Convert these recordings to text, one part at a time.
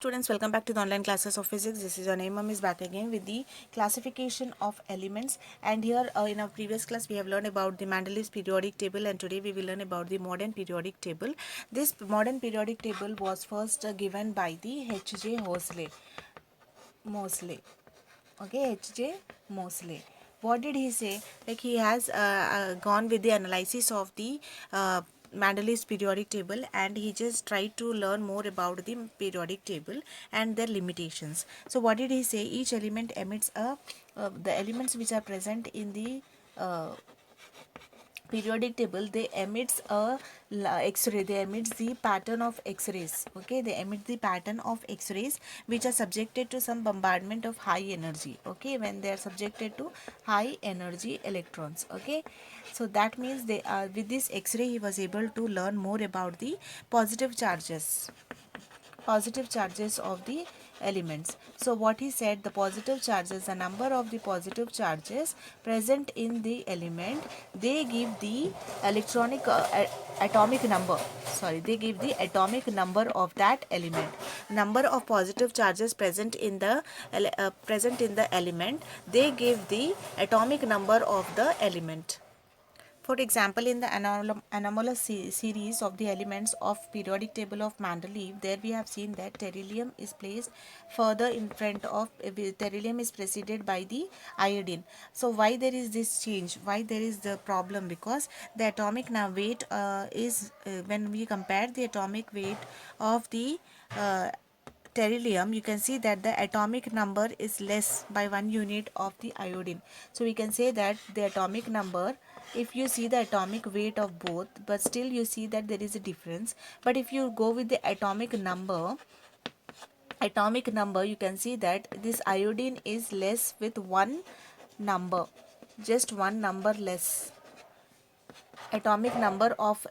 Students, welcome back to the online classes of physics. This is your name. Mom is back again with the classification of elements. And here in our previous class we have learned about the Mendeleev's periodic table, and today we will learn about the modern periodic table. This modern periodic table was first given by the H.J. Moseley. Okay, H.J. Moseley. What did he say? Like he has gone with the analysis of the Mendeleev's periodic table, and he just tried to learn more about the periodic table and their limitations. So what did he say? Each element emits the elements which are present in the uh, periodic table, they emits x-ray, they emits the pattern of x-rays. Okay, they emit the pattern of x-rays which are subjected to some bombardment of high energy. Okay, when they are subjected to high energy electrons. Okay, so that means they are, with this x-ray he was able to learn more about the positive charges of the elements. So what he said, the positive charges, the number of the positive charges present in the element, they give the atomic number, sorry, they give the atomic number of that element. Number of positive charges present in the element, they give the atomic number of the element. For example, in the anomalous series of the elements of periodic table of Mendeleev, there we have seen that beryllium is placed further in front of beryllium is preceded by the iodine. So why there is this change? Why there is the problem? Because the atomic weight is when we compare the atomic weight of the beryllium, you can see that the atomic number is less by 1 unit of the iodine. So we can say that the atomic number, if you see the atomic weight of both, but still you see that there is a difference. But if you go with the atomic number, you can see that this iodine is less with one number, just one number less. Atomic number of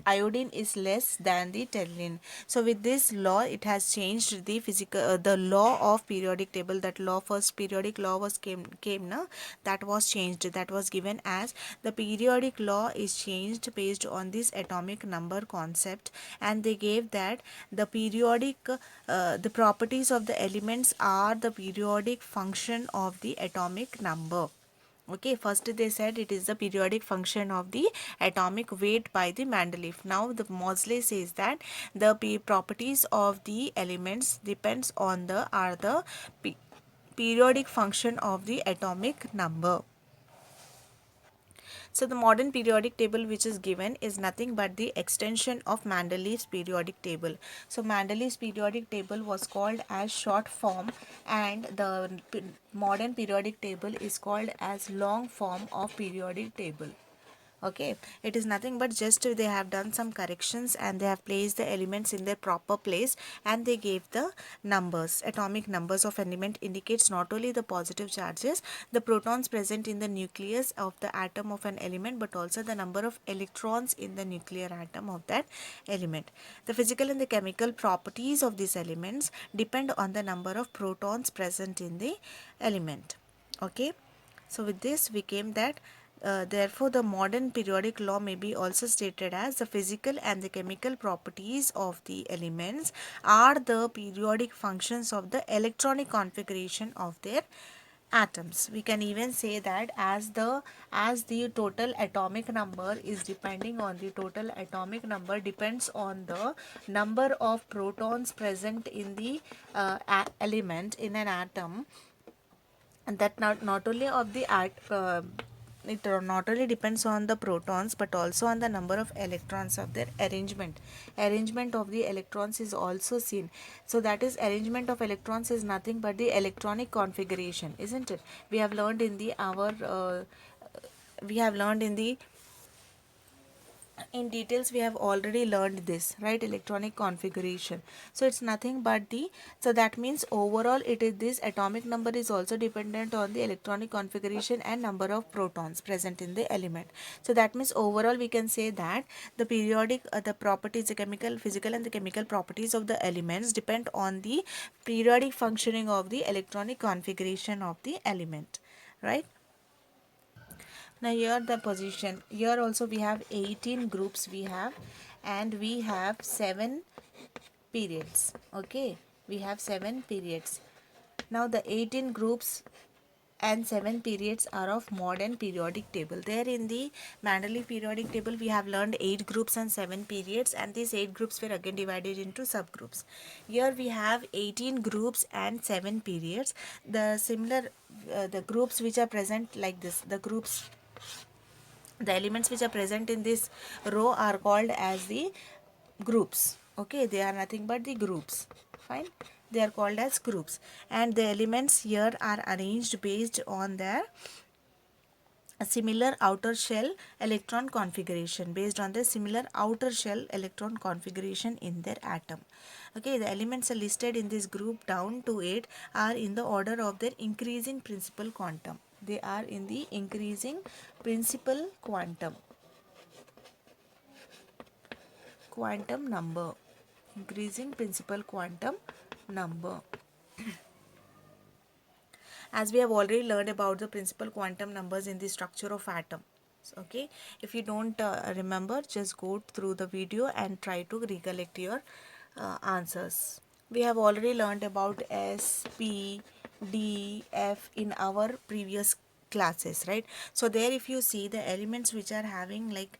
iodine is less than the tellurine. So with this law, it has changed the physical the law of periodic table. That law, first periodic law was came na, that was changed, that was given as the periodic law is changed based on this atomic number concept. And they gave that the the properties of the elements are the periodic function of the atomic number. Okay, first they said it is the periodic function of the atomic weight by the Mendeleev. Now the Moseley says that the properties of the elements depends on the periodic function of the atomic number. So the modern periodic table which is given is nothing but the extension of Mendeleev's periodic table. So Mendeleev's periodic table was called as short form, and the modern periodic table is called as long form of periodic table. Okay, it is nothing but just they have done some corrections and they have placed the elements in their proper place, and they gave the numbers. Atomic numbers of element indicates not only the positive charges, the protons present in the nucleus of the atom of an element, but also the number of electrons in the nuclear atom of that element. The physical and the chemical properties of these elements depend on the number of protons present in the element. Okay, so with this we came that therefore the modern periodic law may be also stated as the physical and the chemical properties of the elements are the periodic functions of the electronic configuration of their atoms. We can even say that as the total atomic number is depending on the total atomic number depends on the number of protons present in the element in an atom, and that not only of the it not only depends on the protons but also on the number of electrons of their arrangement of the electrons is also seen. So that is, arrangement of electrons is nothing but the electronic configuration, isn't it? We have learned in the our we have learned in details, we have already learned this, right? Electronic configuration. So it's nothing but the, so that means overall it is this atomic number is also dependent on the electronic configuration and number of protons present in the element. So that means overall we can say that the periodic the properties, the chemical, physical and the chemical properties of the elements depend on the periodic functioning of the electronic configuration of the element, right? Now here the position, here also we have 18 groups we have, and we have 7 periods. Okay, we have 7 periods. Now the 18 groups and 7 periods are of modern periodic table. There in the Mendeleev periodic table we have learned 8 groups and 7 periods, and these 8 groups were again divided into subgroups. Here we have 18 groups and 7 periods. The similar the groups which are present like this, the elements which are present in this row are called as the groups. Okay, they are nothing but the groups. Fine, they are called as groups, and the elements here are arranged based on their similar outer shell electron configuration, based on the similar outer shell electron configuration in their atom. Okay, the elements are listed in this group down to 8 are in the order of their increasing principal quantum. They are in the increasing principal quantum number, increasing principal quantum number. As we have already learned about the principal quantum numbers in the structure of atoms. Okay, if you don't remember, just go through the video and try to recollect your answers. We have already learned about S, P, D, F in our previous classes, right? So there if you see the elements which are having like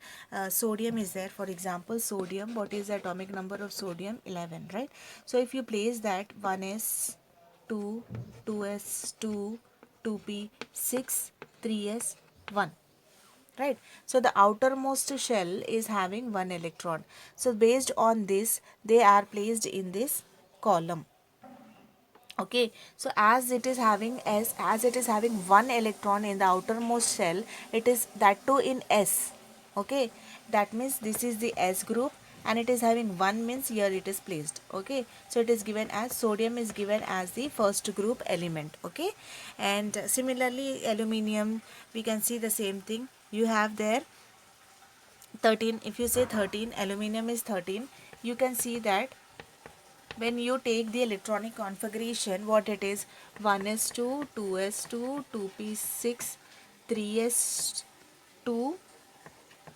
sodium is there, for example sodium, what is the atomic number of sodium? 11, right? So if you place that 1s 2, 2s 2, 2p 6, 3s 1, right? So the outermost shell is having 1 electron. So based on this they are placed in this column. Okay, so as it is having as it is having 1 electron in the outermost shell, it is that too in S. Okay, that means this is the S group, and it is having 1 means here it is placed. Okay, so it is given as sodium is given as the first group element. Okay, and similarly aluminium, we can see the same thing. You have there 13. If you say 13, aluminium is 13, you can see that when you take the electronic configuration, what it is: 1s2, 2s2, 2p6, 3s2,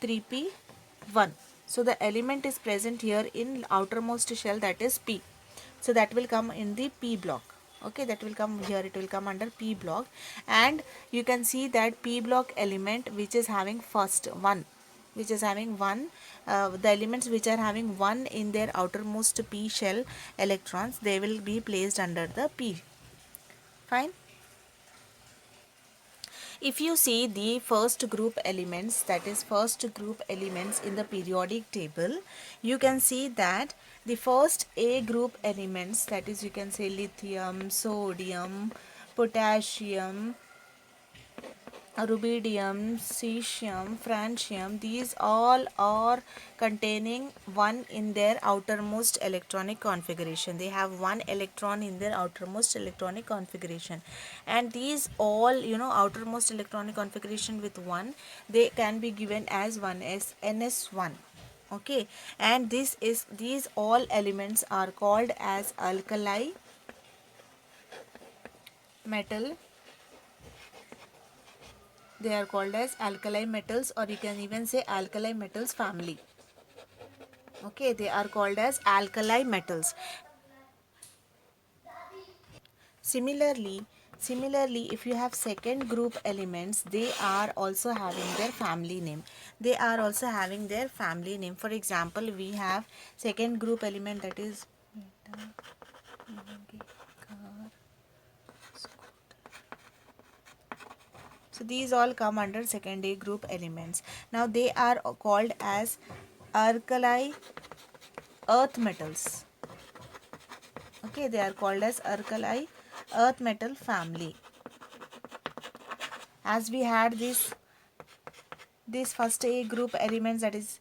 3p1. So the element is present here in outermost shell, that is P. So that will come in the P block. Okay, that will come here, it will come under P block, and you can see that P block element which is having first 1, which is having 1, the elements which are having 1 in their outermost P shell electrons, they will be placed under the P. Fine. If you see the first group elements, that is first group elements in the periodic table, you can see that the first A group elements, that is you can say lithium, sodium, potassium, rubidium, cesium, francium, these all are containing 1 in their outermost electronic configuration. They have 1 electron in their outermost electronic configuration, and these all, outermost electronic configuration with 1, they can be given as 1s ns1. Okay, and these all elements are called as alkali metal. They are called as alkali metals, or you can even say alkali metals family. Okay, they are called as alkali metals. Similarly, if you have second group elements, they are also having their family name. They are also having their family name. For example, we have second group element, that is so these all come under second A group elements. Now they are called as alkali earth metals. Okay, they are called as alkali earth metal family. As we had this first A group elements, that is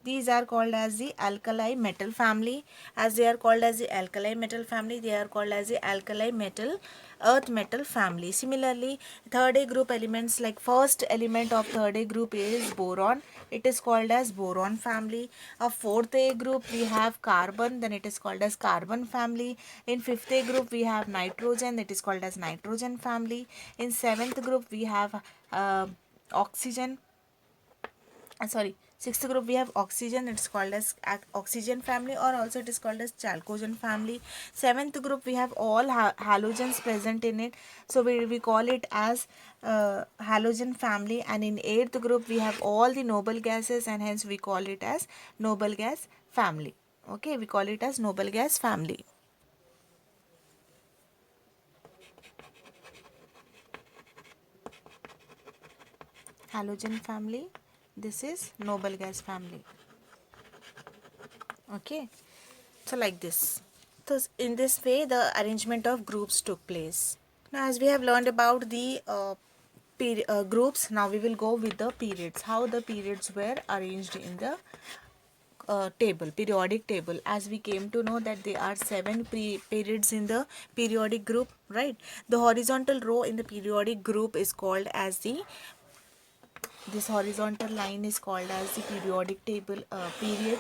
these are called as the alkali metal family. As they are called as the alkali metal family, they are called as the alkali metal earth metal family. Similarly, third A group elements, like first element of third A group is boron, it is called as boron family. Of fourth A group we have carbon, then it is called as carbon family. In fifth A group we have nitrogen, it is called as nitrogen family. In seventh group we have oxygen, sorry, sixth group we have oxygen, it's called as oxygen family, or also it is called as chalcogen family. Seventh group we have all halogens present in it, so we call it as halogen family. And in eighth group we have all the noble gases, and hence we call it as noble gas family. Okay, we call it as noble gas family. Halogen family, this is noble gas family. Okay, so like this. So in this way the arrangement of groups took place. Now as we have learned about the groups, now we will go with the periods, how the periods were arranged in the table, periodic table. As we came to know that there are 7 periods in the periodic group, right? The horizontal row in the periodic group is called as the, this horizontal line is called as the periodic table period,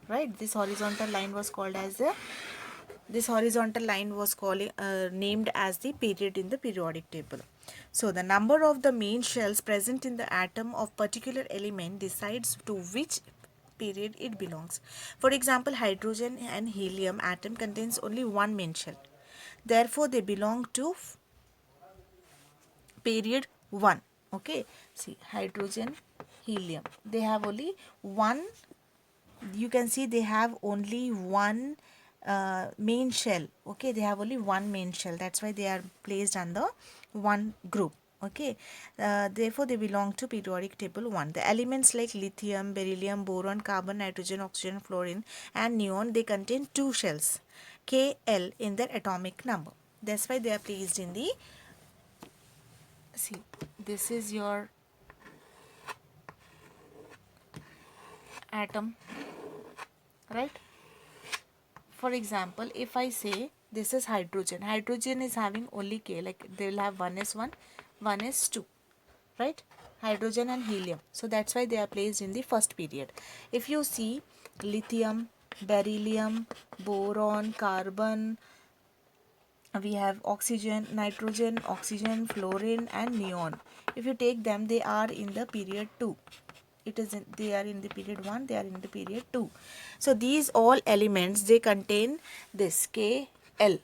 right? This horizontal line was called as the, this horizontal line was calling named as the period in the periodic table. So the number of the main shells present in the atom of particular element decides to which period it belongs. For example, hydrogen and helium atom contains only one main shell. Therefore, they belong to period 1. Okay, see, hydrogen, helium, they have only one, you can see they have only one main shell. Okay, they have only one main shell, that's why they are placed under one group. Okay, therefore they belong to periodic table 1. The elements like lithium, beryllium, boron, carbon, nitrogen, oxygen, fluorine and neon, they contain two shells, Kl, in their atomic number. That's why they are placed in the, see, this is your atom, right? For example, if I say this is hydrogen, hydrogen is having only K, like they will have 1s1, 1s2, right? Hydrogen and helium. So that's why they are placed in the first period. If you see lithium, beryllium, boron, carbon, we have oxygen, nitrogen, oxygen, fluorine and neon. If you take them, they are in the period 2. It is in, they are in the period 1, they are in the period 2. So these all elements, they contain this Kl.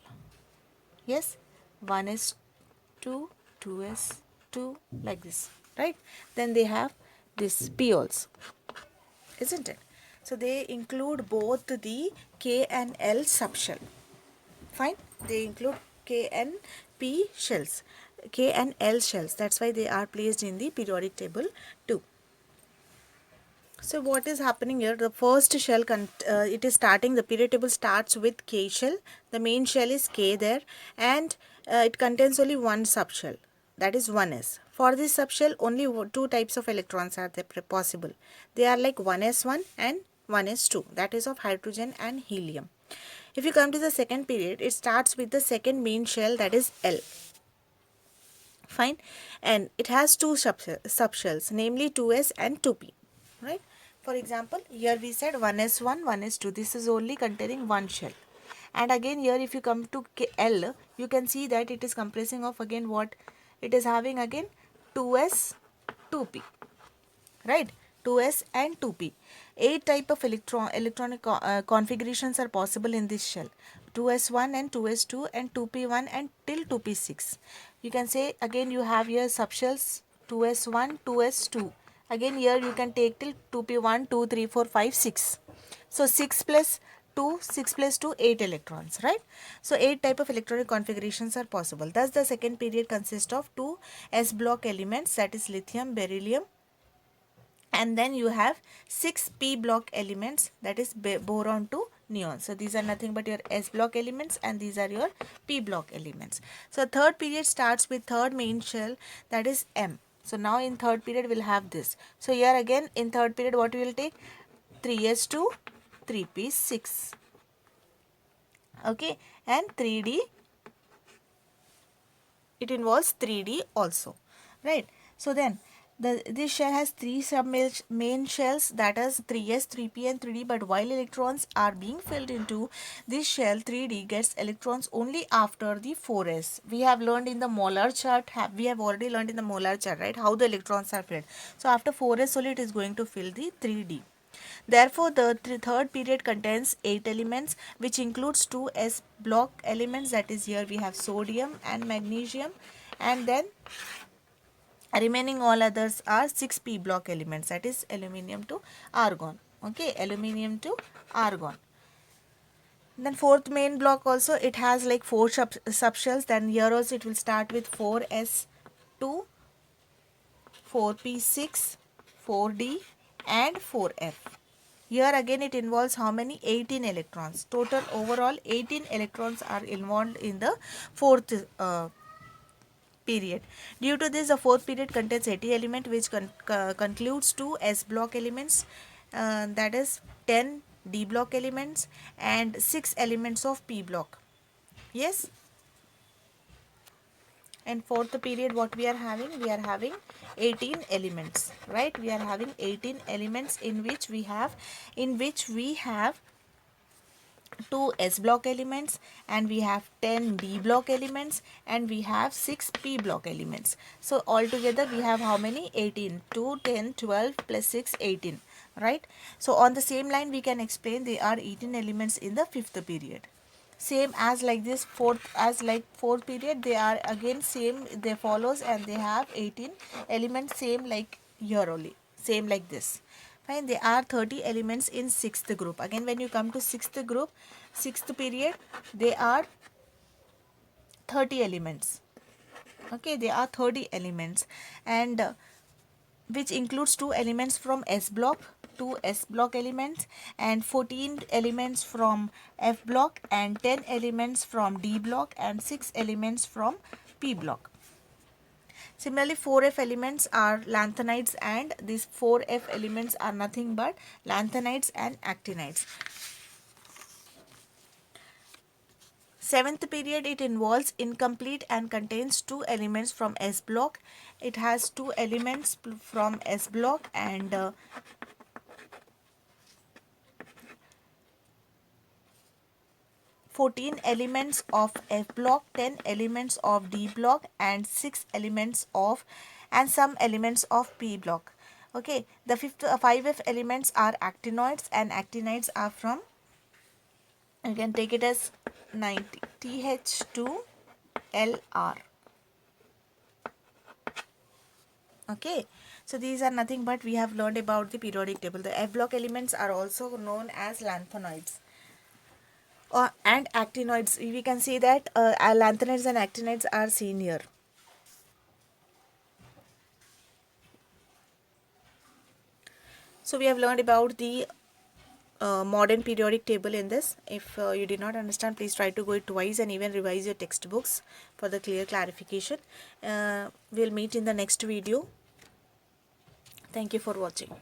Yes, 1s2, 2s2, like this, right? Then they have this P also, isn't it? So they include both the K and L subshell. Fine, they include K and P shells, K and L shells. That's why they are placed in the periodic table 2. So what is happening here? The first shell, it is starting, the period table starts with K shell. The main shell is K there, and it contains only one subshell, that is 1s. For this subshell, only two types of electrons are there possible. They are like 1s1 and 1s2, that is of hydrogen and helium. If you come to the second period, it starts with the second main shell, that is L. Fine, and it has two subshells, namely 2s and 2p, right? For example, here we said 1s1, 1s2, this is only containing one shell. And again here if you come to L, you can see that it is comprising of again what? It is having again 2s, 2p, right? 2s and 2p. 8 type of electronic configurations are possible in this shell, 2s1 and 2s2 and 2p1 and till 2p6. You can say again you have here subshells 2s1, 2s2. Again here you can take till 2p1, 2, 3, 4, 5, 6. So 6 plus 2, 6 plus 2, 8 electrons, right? So 8 type of electronic configurations are possible. Thus the second period consists of two s block elements, that is lithium, beryllium, and then you have 6 p block elements, that is boron to neon. So these are nothing but your s block elements, and these are your p block elements. So third period starts with third main shell, that is M. So now in third period we'll have this. So here again in third period what we will take? 3s2, 3p6, okay, and 3d, it involves 3d also, right? So then This shell has three main shells, that is 3s, 3p and 3d, but while electrons are being filled into this shell, 3d gets electrons only after the 4s. We have learned in the molar chart, we have already learned in the molar chart, right, how the electrons are filled. So after 4s only it is going to fill the 3d. Therefore, the third period contains 8 elements, which includes 2 s block elements, that is here we have sodium and magnesium, and then remaining all others are 6 p block elements, that is aluminium to argon. Okay, aluminium to argon. Then fourth main block also, it has like 4 subshells. Then here also it will start with 4s2, 4p6, 4d and 4f. Here again it involves how many? 18 electrons. Total overall 18 electrons are involved in the fourth period. Due to this, the fourth period contains 80 element, which concludes 2 s block elements, that is 10 d block elements and 6 elements of p block. Yes. And fourth period, what we are having? We are having 18 elements, right? We are having 18 elements in which we have 2 s block elements, and we have 10 d block elements, and we have 6 p block elements. So altogether we have how many? 18. 2, 10, 12 plus 6, 18, right? So on the same line we can explain there are 18 elements in the fifth period. Same as like this fourth period, they are again same, they follows, and they have 18 elements, same like here only, same like this. Fine, there are 30 elements in sixth group. Again, when you come to sixth group, sixth period, they are 30 elements. Okay, there are 30 elements, and which includes 2 elements from S block, 2 S block elements, and 14 elements from F block, and 10 elements from D block, and 6 elements from P block. Similarly, 4F elements are lanthanides, and these 4F elements are nothing but lanthanides and actinides. Seventh period, it involves incomplete and contains 2 elements from S block. It has 2 elements from S block and 14 elements of F block, 10 elements of D block, and 6 elements of and some elements of P block. Okay, the 5F elements are actinoids, and actinides are from, you can take it as 90 TH2LR. Okay, so these are nothing but we have learned about the periodic table. The F block elements are also known as lanthanoids and actinoids. We can see that lanthanides and actinides are seen here. So we have learned about the modern periodic table in this. If you did not understand, please try to go it twice and even revise your textbooks for the clear clarification. We'll meet in the next video. Thank you for watching.